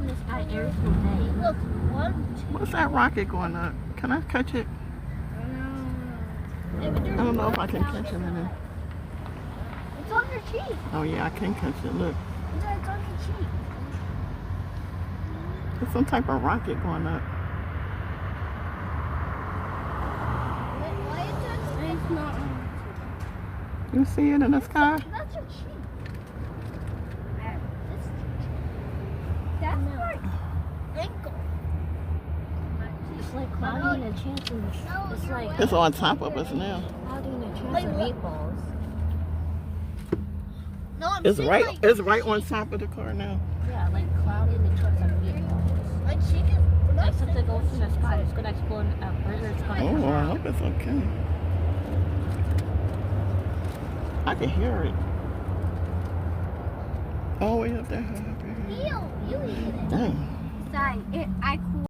in the sky every single day. Look, 1, 2. What's that rocket going up? Can I catch it? I don't know if I can catch it in there. It's on your cheek. Oh yeah, I can catch it. Look, It's on your cheek. there's some type of rocket going up. Why is that? It's not. You see it in the sky? That's your cheek. That's my ankle. It's like cloudy and a chance of, it's like It's on top of us now. cloudy and a chance Like of what? meatballs. No, I'm It's saying right. like, It's right on top of the car now. Yeah, like cloudy and a chance of meatballs. my cheek is. Like something goes in the sky, it's gonna explode a burger, it's gonna Oh, come I out. hope it's okay. I can hear it. Oh, way up there. Ew, you eat it. Dang. Sorry, I cool.